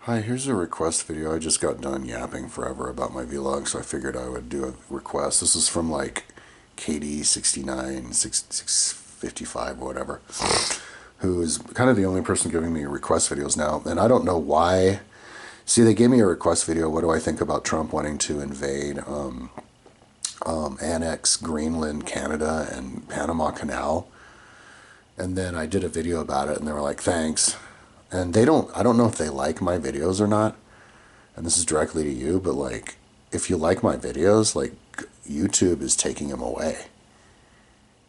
Hi, here's a request video. I just got done yapping forever about my vlog, so I figured I would do a request. This is from like KD69, 655 or whatever, who is kind of the only person giving me request videos now. And I don't know why. See, they gave me a request video. What do I think about Trump wanting to invade, annex Greenland, Canada, and Panama Canal? And then I did a video about it, and they were like, thanks. And I don't know if they like my videos or not. And this is directly to you, but like, if you like my videos, like, YouTube is taking them away.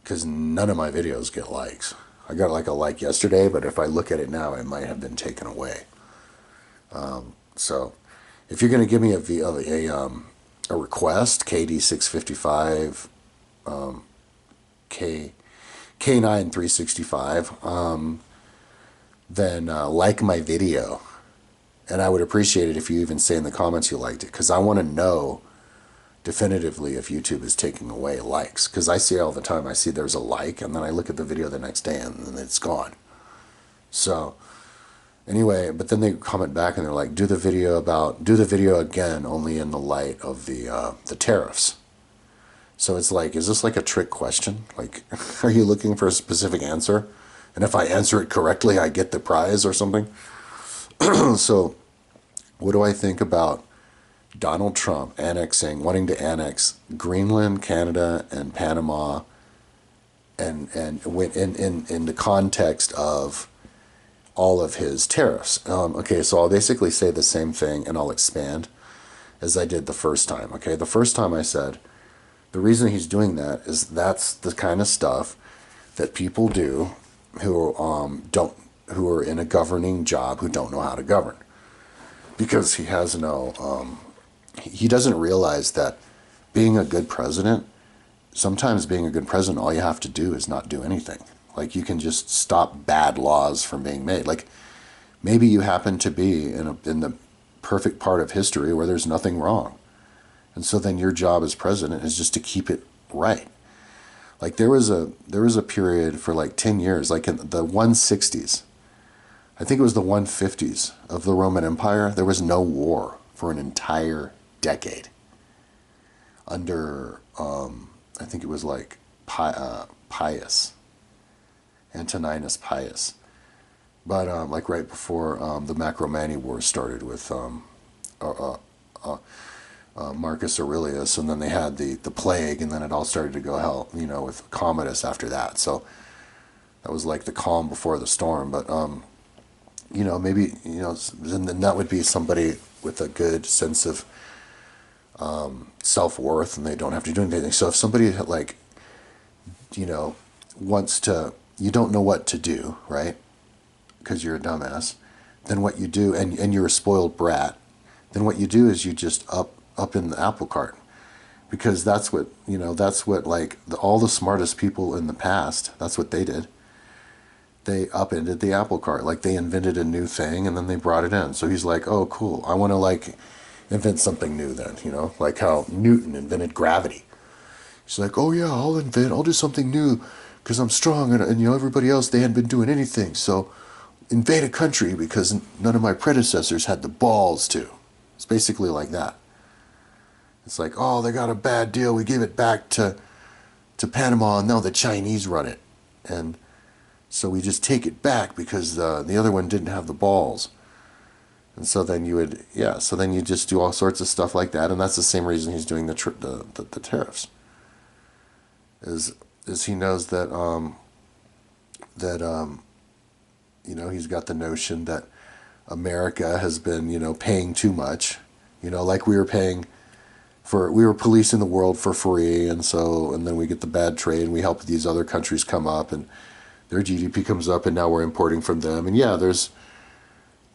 Because none of my videos get likes. I got like a like yesterday, but if I look at it now, it might have been taken away. So, if you're going to give me a request, KD655, K K9 365, then like my video. And I would appreciate it if you even say in the comments you liked it, because I want to know definitively if YouTube is taking away likes. Because I see it all the time. I see there's a like, and then I look at the video the next day, and then it's gone. So anyway, but then they comment back and they're like, do the video again, only in the light of the tariffs. So it's like, is this like a trick question? Like, are you looking for a specific answer? And if I answer it correctly, I get the prize or something? So, what do I think about Donald Trump wanting to annex Greenland, Canada, and Panama, and in the context of all of his tariffs? Okay, so I'll basically say the same thing, and I'll expand as I did the first time. Okay, the first time I said the reason he's doing that is that's the kind of stuff that people do who are in a governing job who don't know how to govern, because he doesn't realize that being a good president, sometimes being a good president, all you have to do is not do anything. Like, you can just stop bad laws from being made. Like, maybe you happen to be in the perfect part of history where there's nothing wrong, and so then your job as president is just to keep it right. Like, there was a period for like 10 years, like in the 160s, I think it was the 150s of the Roman Empire, there was no war for an entire decade under, I think it was like Pius, Antoninus Pius. But like right before the Macromani Wars started with uh, uh, Marcus Aurelius, and then they had the plague, and then it all started to go hell, with Commodus after that. So that was like the calm before the storm. But maybe then that would be somebody with a good sense of self-worth, and they don't have to do anything. So if somebody like wants to, you don't know what to do, right? Because you're a dumbass. Then what you do, and you're a spoiled brat, then what you do is you just up in the apple cart, because that's what like all the smartest people in the past, that's what they did. They upended the apple cart. Like, they invented a new thing and then they brought it in. So he's like, oh cool, I want to like invent something new then, like how Newton invented gravity. He's like, oh yeah, I'll do something new because I'm strong, and everybody else, they hadn't been doing anything, so invade a country because none of my predecessors had the balls to. It's basically like that. It's like, oh, they got a bad deal, we gave it back to Panama, and now the Chinese run it. And so we just take it back because the other one didn't have the balls. And so then so then you just do all sorts of stuff like that, and that's the same reason he's doing the tariffs. Is he knows that he's got the notion that America has been paying too much, like we were policing the world for free, and then we get the bad trade, and we help these other countries come up, and their GDP comes up, and now we're importing from them, and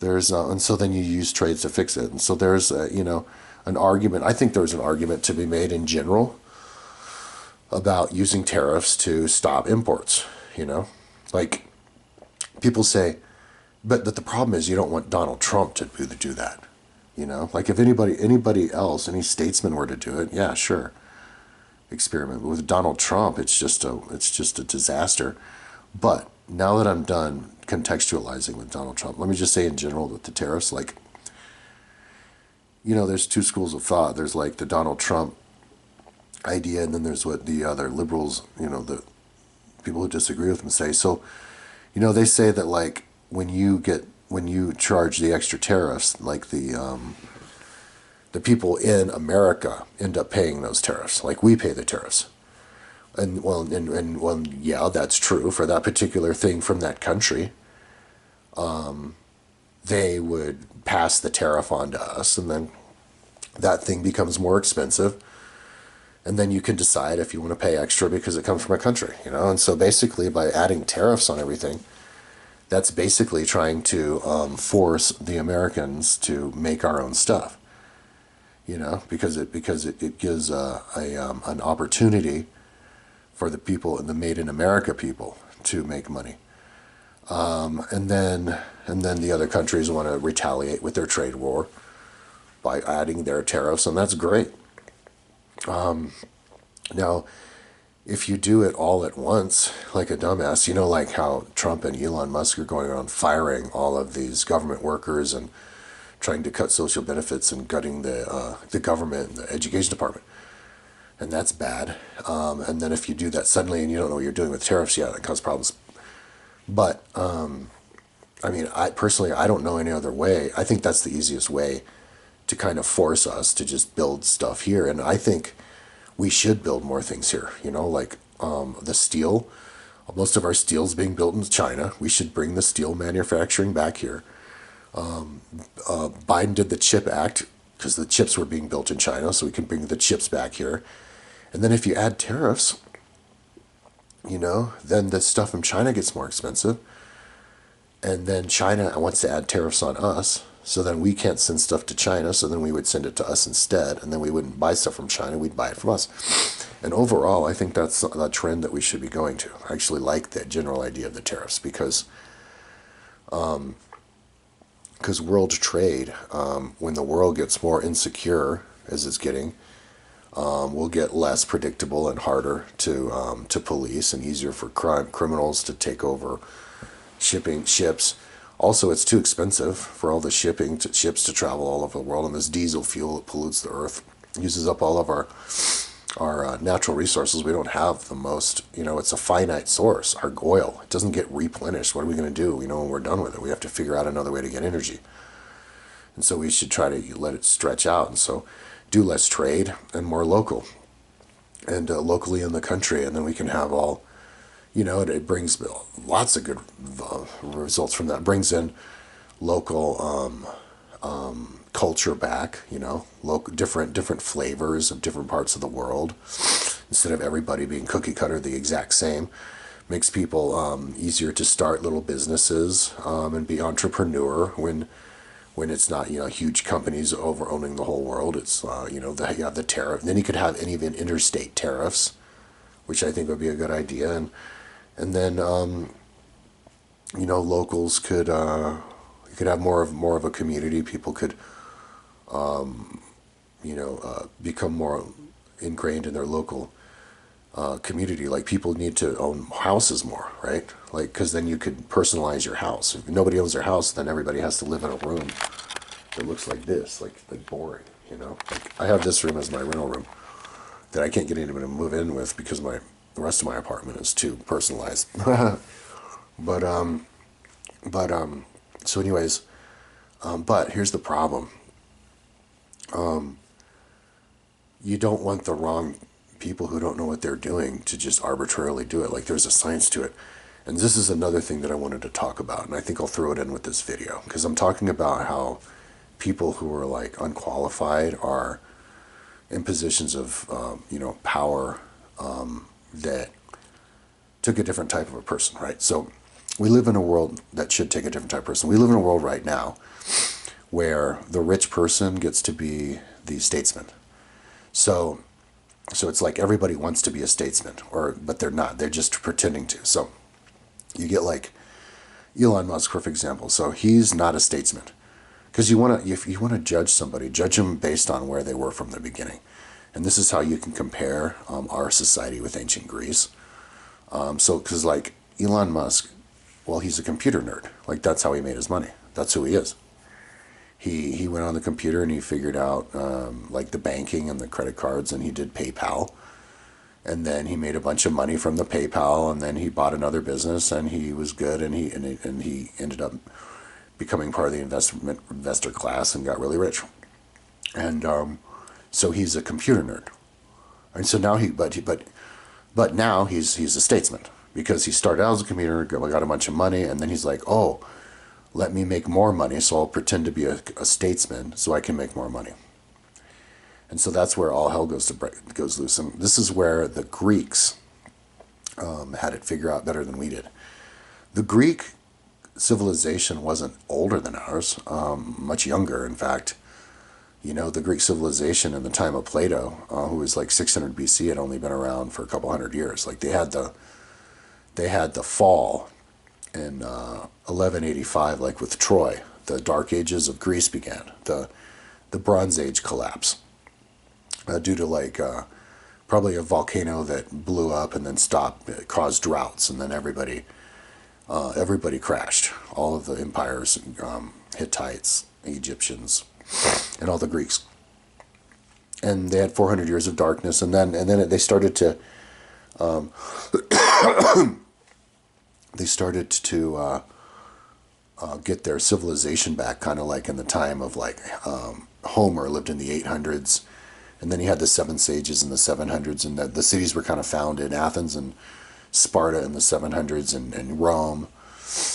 and so then you use trades to fix it, and so there's an argument. I think there's an argument to be made in general about using tariffs to stop imports. Like, people say, but the problem is you don't want Donald Trump to do that. Like, if anybody else, any statesman were to do it, yeah, sure, experiment. But with Donald Trump, it's just a disaster. But now that I'm done contextualizing with Donald Trump, let me just say in general that the tariffs, like, there's two schools of thought. There's like the Donald Trump idea, and then there's what the other liberals, the people who disagree with him say. So, they say that like when you charge the extra tariffs, like the people in America end up paying those tariffs, like we pay the tariffs. And yeah, that's true for that particular thing from that country. They would pass the tariff on to us, and then that thing becomes more expensive. And then you can decide if you want to pay extra because it comes from a country, And so basically, by adding tariffs on everything, that's basically trying to force the Americans to make our own stuff, because it gives an opportunity for the people, the made in America people, to make money. And then the other countries want to retaliate with their trade war by adding their tariffs, and that's great. Now, if you do it all at once, like a dumbass, like how Trump and Elon Musk are going around firing all of these government workers and trying to cut social benefits and gutting the government, the education department, and that's bad. And then if you do that suddenly and you don't know what you're doing with tariffs, yeah, that causes problems. But I mean, I don't know any other way. I think that's the easiest way to kind of force us to just build stuff here, and I think we should build more things here. Like the steel. Most of our steel is being built in China. We should bring the steel manufacturing back here. Biden did the CHIP Act because the chips were being built in China, so we can bring the chips back here. And then if you add tariffs, then the stuff from China gets more expensive. And then China wants to add tariffs on us, so then we can't send stuff to China, so then we would send it to us instead, and then we wouldn't buy stuff from China, we'd buy it from us. And overall, I think that's a trend that we should be going to. I actually like that general idea of the tariffs because world trade, when the world gets more insecure, as it's getting, will get less predictable and harder to police, and easier for criminals to take over shipping ships. Also, it's too expensive for all the ships to travel all over the world, and this diesel fuel that pollutes the earth, uses up all of our natural resources. We don't have the most, it's a finite source. Our oil, it doesn't get replenished. What are we going to do? When we're done with it, we have to figure out another way to get energy. And so we should try to let it stretch out, and so do less trade and more local, and locally in the country, and then we can have all. It brings lots of good results from that. It brings in local culture back, local different flavors of different parts of the world, instead of everybody being cookie cutter the exact same. Makes people easier to start little businesses and be entrepreneur when it's not huge companies over owning the whole world. It's you have the tariff. And then you could have even interstate tariffs, which I think would be a good idea. And then, locals could you could have more of a community. People could, become more ingrained in their local community. Like people need to own houses more, right? Like because then you could personalize your house. If nobody owns their house, then everybody has to live in a room that looks like this, like boring. Like I have this room as my rental room that I can't get anybody to move in with because the rest of my apartment is too personalized. but so anyways, but here's the problem. You don't want the wrong people who don't know what they're doing to just arbitrarily do it. Like there's a science to it. And this is another thing that I wanted to talk about, and I think I'll throw it in with this video, because I'm talking about how people who are like unqualified are in positions of power that took a different type of a person, right? So we live in a world that should take a different type of person. We live in a world right now where the rich person gets to be the statesman. So it's like everybody wants to be a statesman, but they're not. They're just pretending to. So you get like Elon Musk, for example. So he's not a statesman, because if you want to judge somebody, judge them based on where they were from the beginning. And this is how you can compare our society with ancient Greece. Because like Elon Musk, well, he's a computer nerd. Like that's how he made his money. That's who he is. He went on the computer and he figured out like the banking and the credit cards, and he did PayPal. And then he made a bunch of money from the PayPal, and then he bought another business, and he was good, and he ended up becoming part of the investor class and got really rich. And so he's a computer nerd. And so now but now he's a statesman, because he started out as a computer nerd, got a bunch of money, and then he's like, oh, let me make more money, so I'll pretend to be a statesman so I can make more money. And so that's where all hell goes loose. And this is where the Greeks had it figured out better than we did. The Greek civilization wasn't older than ours, much younger, in fact. You know, the Greek civilization in the time of Plato, who was like 600 BC, had only been around for a couple hundred years. Like they had the fall in 1185, like with Troy. The Dark Ages of Greece began. The Bronze Age collapse due to like probably a volcano that blew up and then stopped. It caused droughts, and then everybody crashed. All of the empires, Hittites, Egyptians, and all the Greeks. And they had 400 years of darkness, and then they started to get their civilization back, kind of like in the time of like Homer lived in the 800s, and then you had the seven sages in the 700s, and the cities were kind of founded, Athens and Sparta in the 700s, and Rome.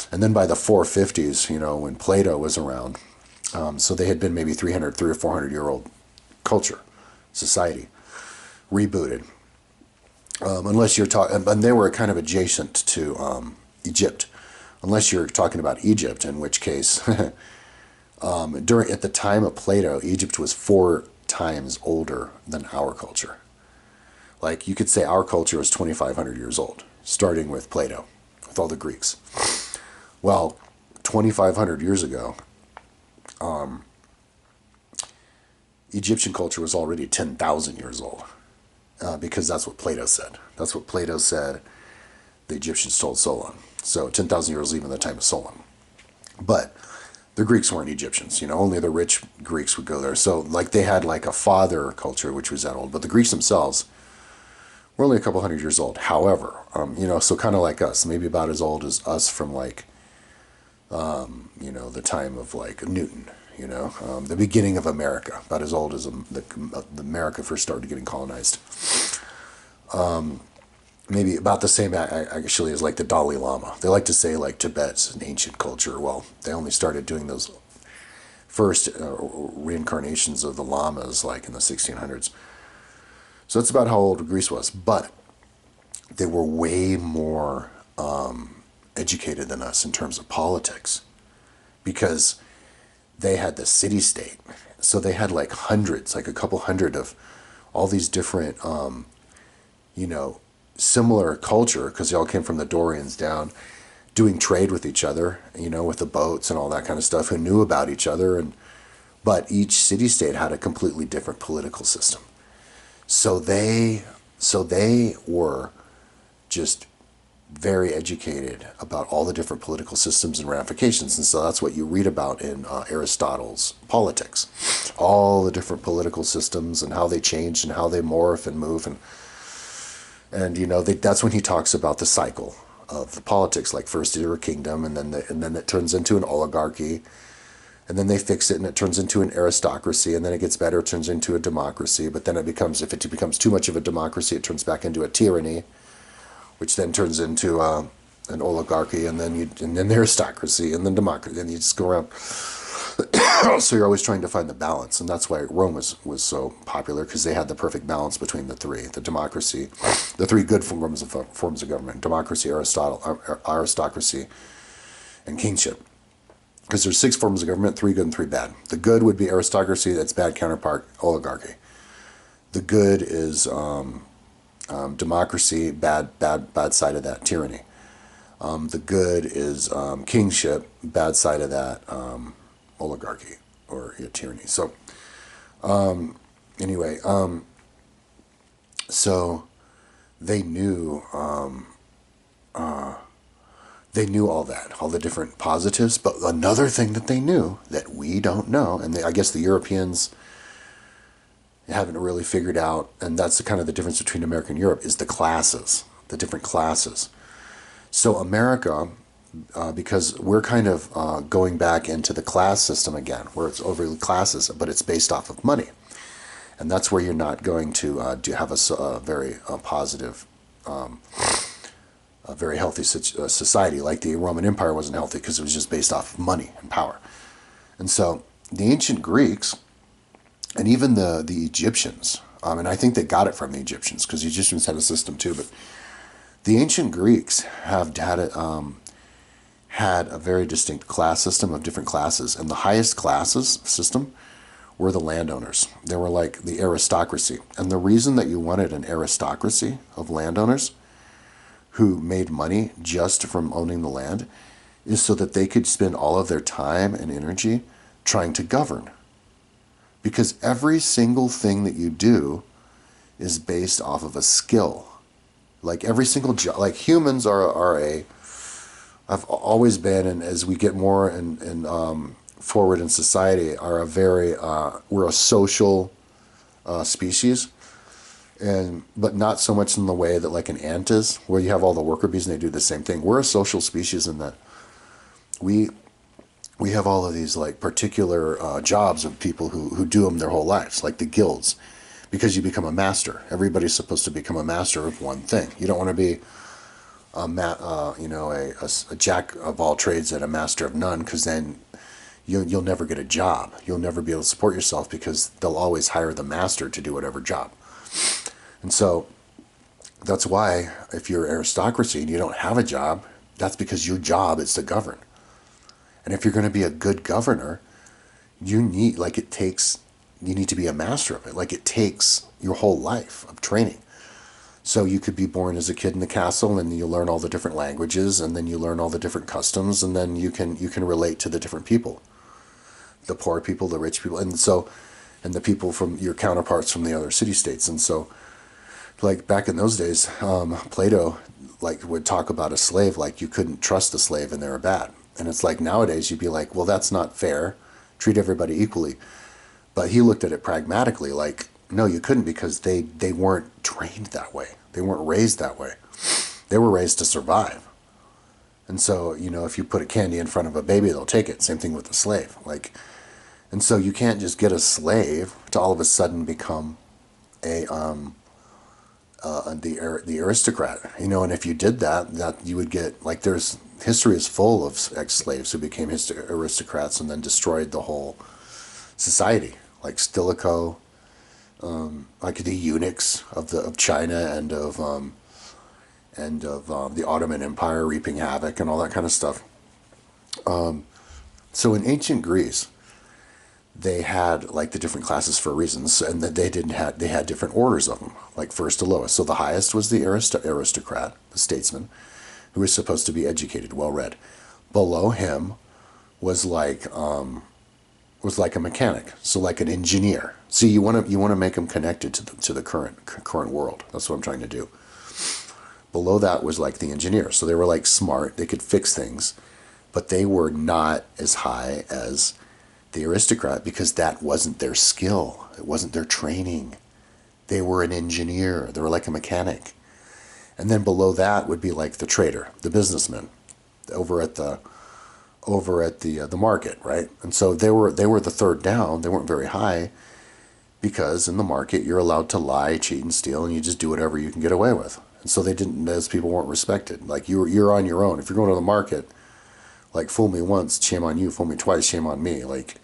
And then by the 450s, you know, when Plato was around, so they had been maybe 3 or 400-year-old culture, society, rebooted. Unless you're talking, and they were kind of adjacent to Egypt, unless you're talking about Egypt, in which case, at the time of Plato, Egypt was 4 times older than our culture. Like you could say our culture is 2,500 years old, starting with Plato, with all the Greeks. Well, 2,500 years ago, Egyptian culture was already 10,000 years old, because that's what Plato said. That's what Plato said the Egyptians told Solon. So 10,000 years even the time of Solon. But the Greeks weren't Egyptians, you know, only the rich Greeks would go there. So like they had like a father culture, which was that old, but the Greeks themselves were only a couple hundred years old. However, you know, so kind of like us, maybe about as old as us from like, you know, the time of like Newton, you know, the beginning of America, about as old as the America first started getting colonized. Maybe about the same actually as like the Dalai Lama. They like to say like Tibet's an ancient culture. Well, they only started doing those first reincarnations of the lamas like in the 1600s. So that's about how old Greece was. But they were way more educated than us in terms of politics, because they had the city-state. So they had like hundreds, like a couple hundred of all these different, you know, similar culture, because they all came from the Dorians down, doing trade with each other, you know, with the boats and all that kind of stuff, who knew about each other. But each city-state had a completely different political system. So they were just very educated about all the different political systems and ramifications. And so that's what you read about in Aristotle's Politics. All the different political systems and how they change and how they morph and move. And you know, that's when he talks about the cycle of the politics. Like first you're a kingdom, and then it turns into an oligarchy. And then they fix it and it turns into an aristocracy, and then it gets better, it turns into a democracy. But then if it becomes too much of a democracy, it turns back into a tyranny, which then turns into an oligarchy, and then the aristocracy, and then democracy, and you just go around. So you're always trying to find the balance, and that's why Rome was so popular, because they had the perfect balance between the three: the democracy, the three good forms of government: democracy, aristocracy, and kingship. Because there's 6 forms of government, 3 good and 3 bad. The good would be aristocracy, that's bad counterpart, oligarchy. The good is democracy, bad side of that, tyranny. The good is kingship, bad side of that, oligarchy or tyranny. So anyway, so they knew They knew all that, all the different positives. But another thing that they knew that we don't know, and I guess the Europeans haven't really figured out, and that's the kind of the difference between America and Europe, is the classes, the different classes. So America, because we're kind of going back into the class system again, where it's overly classes, but it's based off of money. And that's where you're not going to have a very positive, a very healthy society. Like the Roman Empire wasn't healthy because it was just based off of money and power. And so the ancient Greeks, and even the Egyptians, and I think they got it from the Egyptians because the Egyptians had a system too, but the ancient Greeks have had a very distinct class system of different classes, and the highest classes system were the landowners. They were like the aristocracy. And the reason that you wanted an aristocracy of landowners who made money just from owning the land is so that they could spend all of their time and energy trying to govern. Because every single thing that you do is based off of a skill. Like every single job, like humans I've always been, and as we get more and forward in society, are we're a social species, but not so much in the way that like an ant is, where you have all the worker bees and they do the same thing. We're a social species in that we have all of these like particular jobs of people who do them their whole lives, like the guilds, because you become a master. Everybody's supposed to become a master of one thing. You don't want to be a jack of all trades and a master of none, because then you'll never get a job. You'll never be able to support yourself because they'll always hire the master to do whatever job. And so that's why if you're aristocracy and you don't have a job, that's because your job is to govern. And if you're going to be a good governor, you need to be a master of it. Like it takes your whole life of training. So you could be born as a kid in the castle, and you learn all the different languages, and then you learn all the different customs, and then you can relate to the different people, the poor people, the rich people, and the people from your counterparts from the other city-states. And so, like back in those days, Plato would talk about a slave like you couldn't trust a slave and they were bad. And it's like nowadays you'd be like, well, that's not fair. Treat everybody equally. But he looked at it pragmatically, like, no, you couldn't, because they weren't trained that way. They weren't raised that way. They were raised to survive. And so, if you put a candy in front of a baby, they'll take it. Same thing with the slave. And so you can't just get a slave to all of a sudden become the aristocrat. And if you did that you would get, history is full of ex-slaves who became aristocrats and then destroyed the whole society, like Stilicho, like the eunuchs of China and of the Ottoman Empire reaping havoc and all that kind of stuff. So in ancient Greece, they had like the different classes for reasons, and that they had different orders of them, like first to lowest. So the highest was the aristocrat, the statesman, who was supposed to be educated, well read. Below him was like a mechanic, so like an engineer. See, you want to make them connected to the current world. That's what I'm trying to do. Below that was like the engineer, so they were like smart. They could fix things, but they were not as high as the aristocrat because that wasn't their skill. It wasn't their training. They were an engineer. They were like a mechanic. And then below that would be like the trader, the businessman, over at the market, right? And so they were the third down. They weren't very high because in the market you're allowed to lie, cheat, and steal, and you just do whatever you can get away with. And so those people weren't respected. Like you're on your own. If you're going to the market, like fool me once, shame on you. Fool me twice, shame on me. Like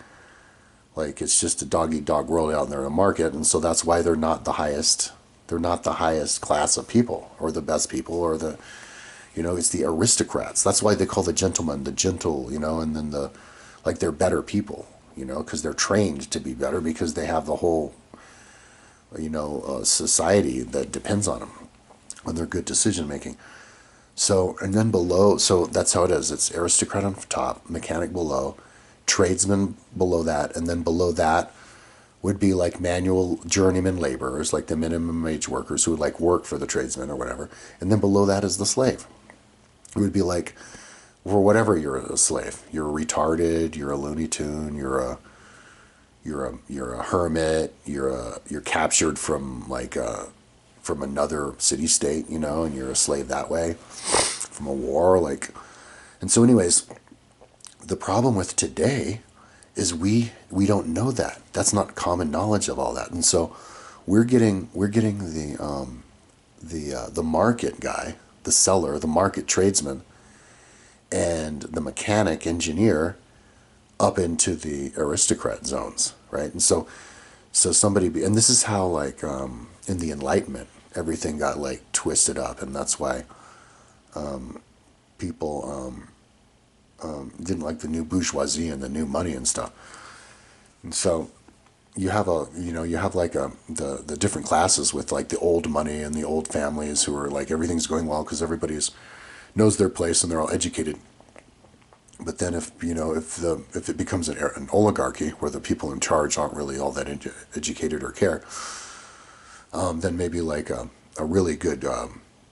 it's just a dog-eat-dog world out there in the market, and so that's why they're not the highest. They're not the highest class of people, or the best people, or it's the aristocrats. That's why they call the gentleman the gentle, and then they're better people, because they're trained to be better because they have the whole, society that depends on them, on their good decision making. So, and then below, so that's how it is. It's aristocrat on top, mechanic below, tradesman below that, and then below that would be like manual journeyman laborers, like the minimum wage workers who would like work for the tradesman or whatever. And then below that is the slave. It would be like for whatever you're a slave. You're retarded. You're a Looney Tune. You're a hermit. You're captured from like from another city state, you know, and you're a slave that way from a war. Like, and so, anyways, the problem with today is we don't know that. That's not common knowledge of all that, and so we're getting the market guy, the seller, the market tradesman, and the mechanic engineer up into the aristocrat zones, right? And so and this is how like in the Enlightenment everything got like twisted up, and that's why people didn't like the new bourgeoisie and the new money and stuff. And so you have like the different classes with like the old money and the old families who are like everything's going well because everybody's knows their place and they're all educated. But then if it becomes an oligarchy where the people in charge aren't really all that educated or care, then maybe like a really good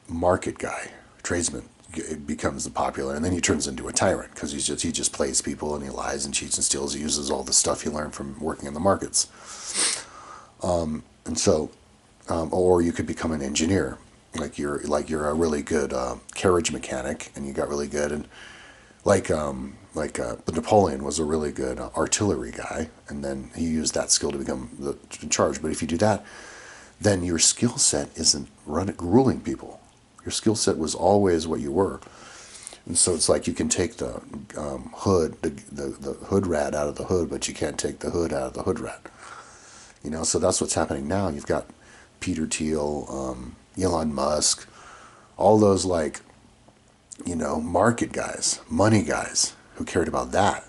market guy, tradesman, becomes the popular, and then he turns into a tyrant because he just plays people and he lies and cheats and steals. He uses all the stuff he learned from working in the markets, and so, or you could become an engineer, like you're a really good carriage mechanic, and you got really good and but Napoleon was a really good artillery guy, and then he used that skill to become in charge. But if you do that, then your skill set isn't ruling people. Your skill set was always what you were. And so it's like you can take the hood, the hood rat out of the hood, but you can't take the hood out of the hood rat. You know, so that's what's happening now. You've got Peter Thiel, Elon Musk, all those like, you know, market guys, money guys who cared about that,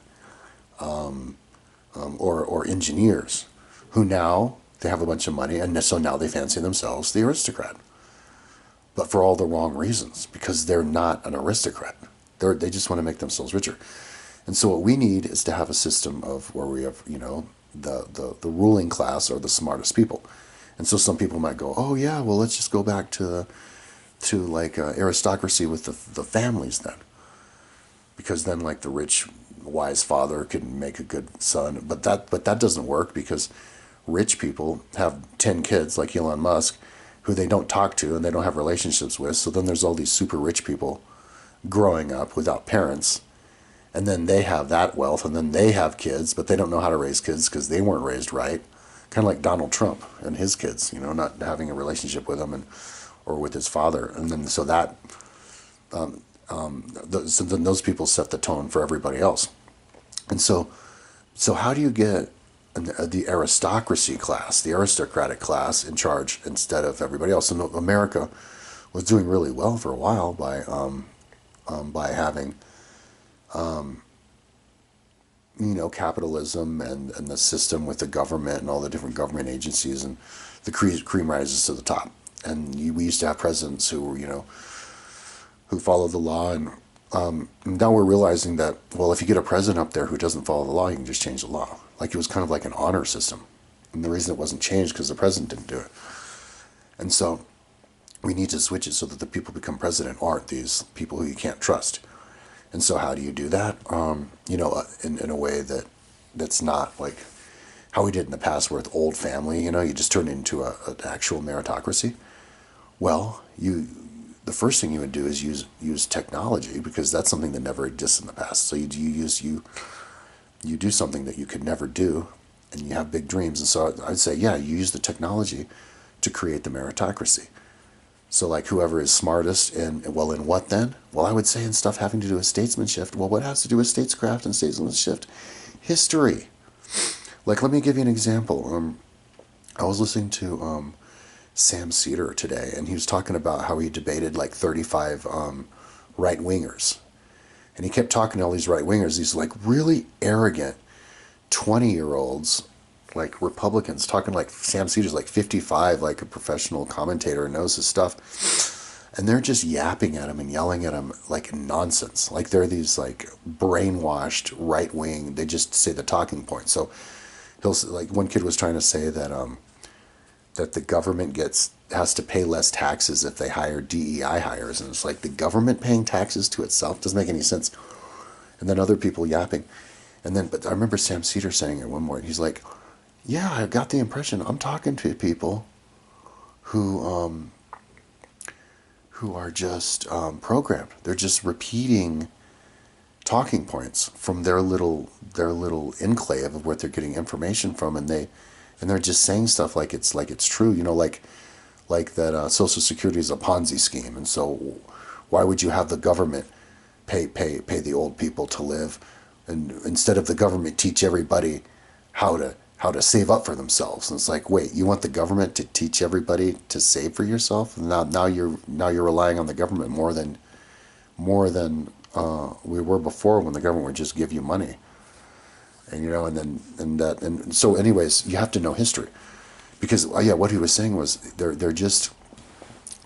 or engineers who now they have a bunch of money, and so now they fancy themselves the aristocrat, but for all the wrong reasons because they're not an aristocrat. They just want to make themselves richer. And so what we need is to have a system of where we have, you know, the ruling class are the smartest people. And so some people might go, oh yeah, well let's just go back to like aristocracy with the families then, because then like the rich wise father can make a good son. But that doesn't work because rich people have 10 kids like Elon Musk who they don't talk to and they don't have relationships with. So then there's all these super rich people growing up without parents, and then they have that wealth, and then they have kids, but they don't know how to raise kids because they weren't raised right. Kind of like Donald Trump and his kids, you know, not having a relationship with them or with his father, and then so then those people set the tone for everybody else. And so how do you get the aristocracy class, the aristocratic class, in charge instead of everybody else? And America was doing really well for a while by having you know, capitalism and the system with the government and all the different government agencies, and the cream rises to the top. And we used to have presidents who were, you know, who followed the law, and now we're realizing that, well, if you get a president up there who doesn't follow the law, you can just change the law. Like, it was kind of like an honor system. And the reason it wasn't changed because the president didn't do it. And so we need to switch it so that the people who become president aren't these people who you can't trust. And so how do you do that? You know, in a way that's not like how we did in the past with old family, you know, you just turn it into an actual meritocracy. Well, the first thing you would do is use technology, because that's something that never existed in the past. So you do something that you could never do, and you have big dreams. And so I'd say, yeah, you use the technology to create the meritocracy. So like whoever is smartest in what then? Well, I would say in stuff having to do with statesmanship. Well, what has to do with statescraft and statesmanship? History. Like, let me give you an example. I was listening to Sam Cedar today, and he was talking about how he debated like 35 right-wingers. And he kept talking to all these right-wingers, these like really arrogant 20-year-olds, like Republicans, talking like Sam Cedar's like 55, like a professional commentator and knows his stuff. And they're just yapping at him and yelling at him like nonsense. Like they're these like brainwashed right-wing, they just say the talking points. So like one kid was trying to say that that the government gets has to pay less taxes if they hire DEI hires. And it's like the government paying taxes to itself doesn't make any sense. And then other people yapping. And then, but I remember Sam Cedar saying it one morning. He's like, yeah, I got the impression I'm talking to people who are just programmed. They're just repeating talking points from their little enclave of where they're getting information from, and they're just saying stuff like it's true. You know, like that Social Security is a Ponzi scheme, and so why would you have the government pay the old people to live, and instead of the government teach everybody how to save up for themselves? And it's like, wait, you want the government to teach everybody to save for yourself? Now you're relying on the government more than we were before, when the government would just give you money. And you know, and so anyways, you have to know history, because yeah, what he was saying was they're just,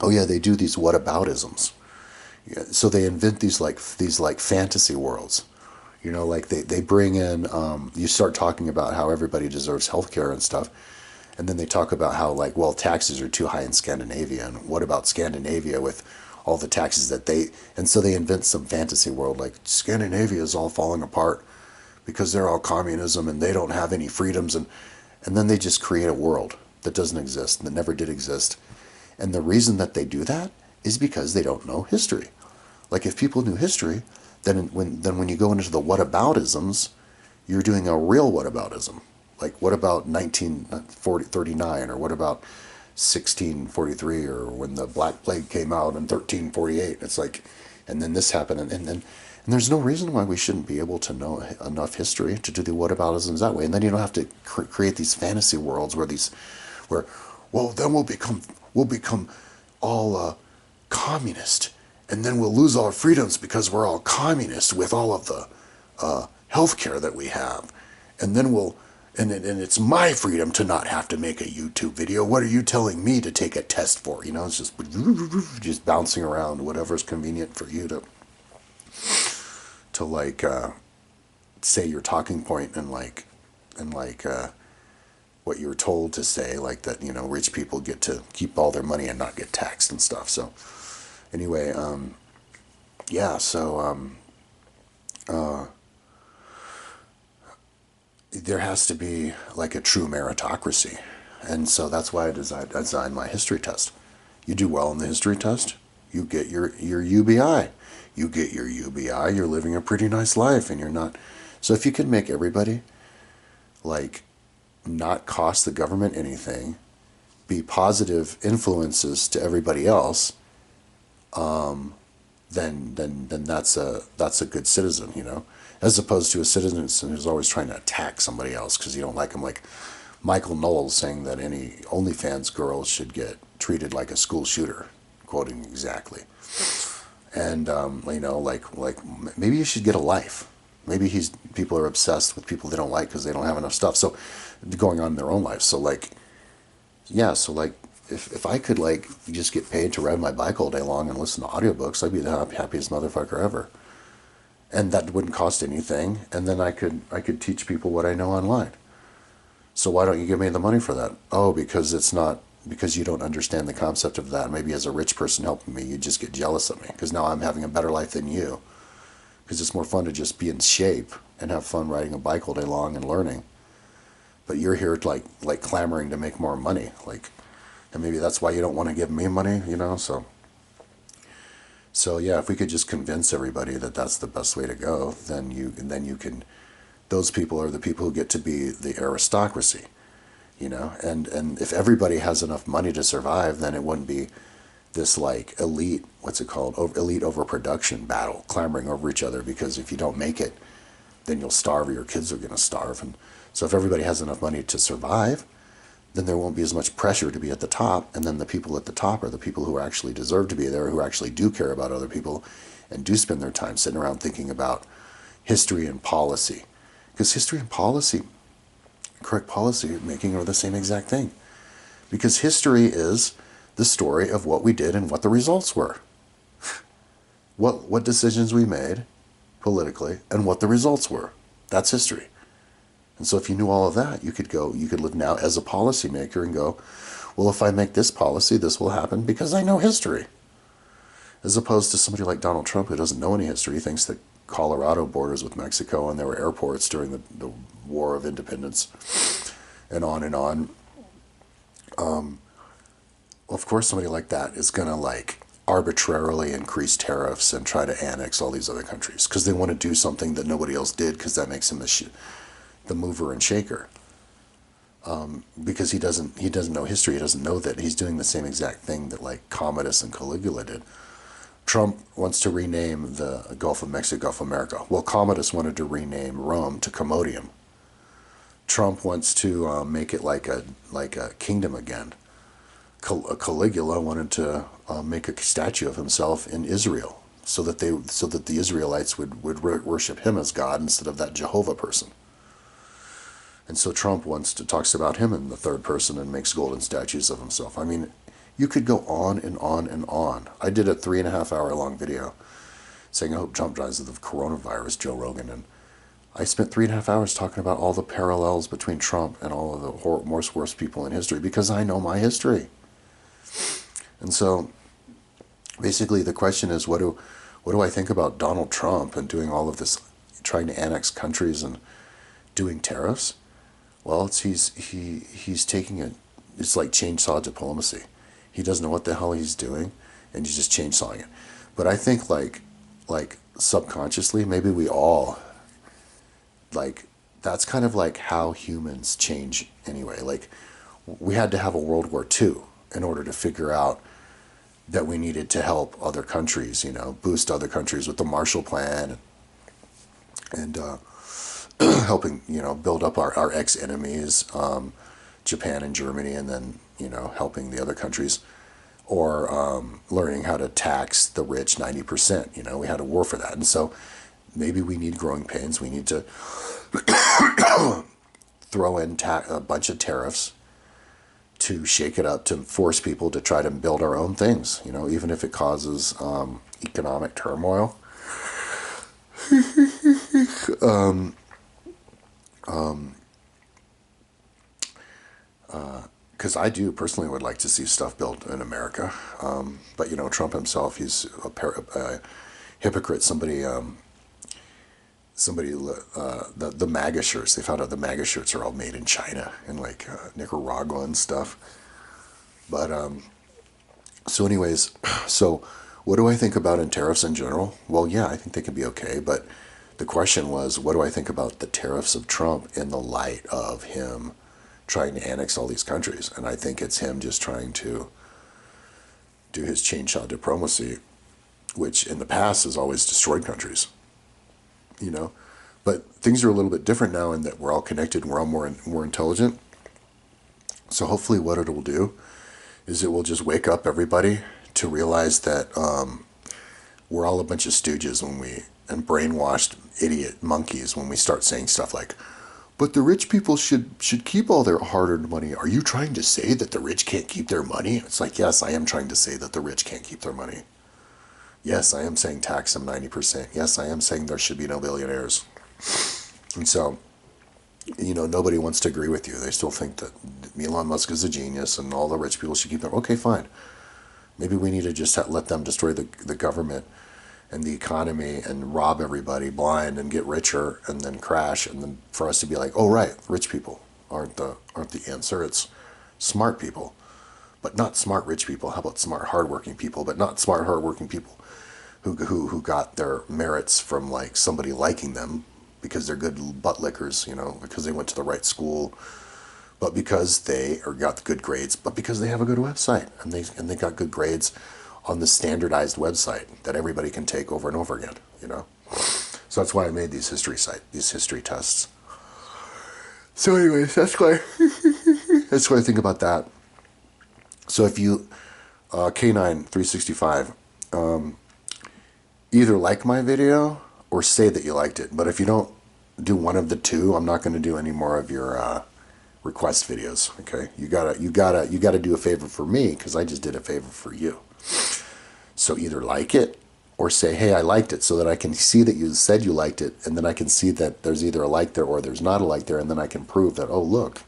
oh yeah, they do these whataboutisms. Yeah, so they invent these like fantasy worlds. You know, like they bring in, you start talking about how everybody deserves health care and stuff. And then they talk about how, like, well, taxes are too high in Scandinavia. And what about Scandinavia with all the taxes that they, and so they invent some fantasy world, like Scandinavia is all falling apart because they're all communism and they don't have any freedoms. And then they just create a world that doesn't exist, that never did exist. And the reason that they do that is because they don't know history. Like, if people knew history, then when you go into the whataboutisms, you're doing a real whataboutism. Like, what about 1939, or what about 1643, or when the Black Plague came out in 1348? It's like, and then this happened, and there's no reason why we shouldn't be able to know enough history to do the whataboutisms that way. And then you don't have to create these fantasy worlds where, well, then we'll become all communist, and then we'll lose all our freedoms because we're all communist with all of the health care that we have, and then and it's my freedom to not have to make a YouTube video. What are you telling me to take a test for? You know, it's just bouncing around whatever's convenient for you to like say your talking point, and what you're told to say, like that, you know, rich people get to keep all their money and not get taxed and stuff. So anyway, yeah, so there has to be like a true meritocracy. And so that's why I designed my history test. You do well in the history test, you get your UBI. You get your UBI, you're living a pretty nice life, and you're not. So if you can make everybody, like, not cost the government anything, be positive influences to everybody else, then that's a good citizen, you know, as opposed to a citizen who's always trying to attack somebody else because you don't like them, like Michael Knowles saying that any OnlyFans girls should get treated like a school shooter, quoting exactly. And you know, like maybe you should get a life. Maybe people are obsessed with people they don't like because they don't have enough stuff, so going on in their own life. So like, yeah, so like, if I could like just get paid to ride my bike all day long and listen to audiobooks, I'd be the happiest motherfucker ever. And that wouldn't cost anything. And then I could teach people what I know online. So why don't you give me the money for that? Oh, because you don't understand the concept of that. Maybe as a rich person helping me, you just get jealous of me because now I'm having a better life than you. Because it's more fun to just be in shape and have fun riding a bike all day long and learning. But you're here like clamoring to make more money, like, and maybe that's why you don't want to give me money, you know. So yeah, if we could just convince everybody that that's the best way to go, then you can. Those people are the people who get to be the aristocracy, you know. And if everybody has enough money to survive, then it wouldn't be this like elite, elite overproduction battle, clamoring over each other, because if you don't make it, then you'll starve, or your kids are going to starve. And so if everybody has enough money to survive, then there won't be as much pressure to be at the top. And then the people at the top are the people who actually deserve to be there, who actually do care about other people and do spend their time sitting around thinking about history and policy. Because history and policy, correct policy making, are the same exact thing. Because history is the story of what we did and what the results were. What decisions we made politically and what the results were. That's history. And so if you knew all of that, you could live now as a policymaker and go, Well, if I make this policy, this will happen because I know history. As opposed to somebody like Donald Trump who doesn't know any history, thinks that Colorado borders with Mexico and there were airports during the War of Independence and on and on. Of course, somebody like that is going to like arbitrarily increase tariffs and try to annex all these other countries because they want to do something that nobody else did because that makes him the mover and shaker. Because he doesn't know history. He doesn't know that he's doing the same exact thing that like Commodus and Caligula did. Trump wants to rename the Gulf of Mexico Gulf of America. Well, Commodus wanted to rename Rome to Commodium. Trump wants to make it like a kingdom again. Caligula wanted to make a statue of himself in Israel so that the Israelites would worship him as God instead of that Jehovah person. And so Trump talks about him in the third person and makes golden statues of himself. I mean, you could go on and on and on. I did a 3.5 hour long video saying I hope Trump dies of the coronavirus, Joe Rogan, and I spent 3.5 hours talking about all the parallels between Trump and all of the worst people in history because I know my history. And so basically the question is, what do I think about Donald Trump and doing all of this, trying to annex countries and doing tariffs? Well, he's taking it's like chainsaw diplomacy. He doesn't know what the hell he's doing, and he's just chainsawing it. But I think like subconsciously, maybe we all, like, that's kind of like how humans change anyway. Like, we had to have a World War II in order to figure out that we needed to help other countries, boost other countries with the Marshall Plan and helping, build up our ex-enemies, Japan and Germany, and then, helping the other countries, or learning how to tax the rich 90%. We had a war for that. And so maybe we need growing pains. We need to throw in a bunch of tariffs to shake it up, to force people to try to build our own things, even if it causes economic turmoil. Because I do personally would like to see stuff built in America. But, Trump himself, he's a hypocrite. The MAGA shirts, they found out the MAGA shirts are all made in China and like Nicaragua and stuff. But, so anyways, so what do I think about in tariffs in general? Well, yeah, I think they can be okay. But the question was, what do I think about the tariffs of Trump in the light of him trying to annex all these countries? And I think it's him just trying to do his chainsaw diplomacy, which in the past has always destroyed countries, But things are a little bit different now in that we're all connected and we're all more intelligent. So hopefully what it will do is it will just wake up everybody to realize that we're all a bunch of stooges and brainwashed idiot monkeys when we start saying stuff like, but the rich people should keep all their hard-earned money. Are you trying to say that the rich can't keep their money? It's like, yes, I am trying to say that the rich can't keep their money. Yes, I am saying tax them 90%. Yes, I am saying there should be no billionaires. And so, nobody wants to agree with you. They still think that Elon Musk is a genius and all the rich people should keep them. Okay, fine. Maybe we need to just let them destroy the government and the economy and rob everybody blind and get richer and then crash, and then for us to be like, oh right, rich people aren't the answer. It's smart people, but not smart rich people. How about smart hardworking people, but not smart hardworking people who got their merits from like somebody liking them because they're good butt lickers, because they went to the right school, but because they got the good grades, but because they have a good website and they got good grades on the standardized website that everybody can take over and over again, So that's why I made these history tests. So anyways, that's what I think about that. So if you, K9 365, either like my video or say that you liked it. But if you don't do one of the two, I'm not going to do any more of your request videos. Okay, you gotta do a favor for me because I just did a favor for you. So either like it or say, hey, I liked it, so that I can see that you said you liked it, and then I can see that there's either a like there or there's not a like there, and then I can prove that, oh look,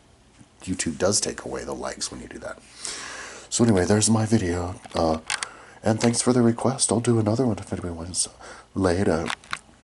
YouTube does take away the likes when you do that. So anyway, there's my video. And thanks for the request. I'll do another one if anyone wants later.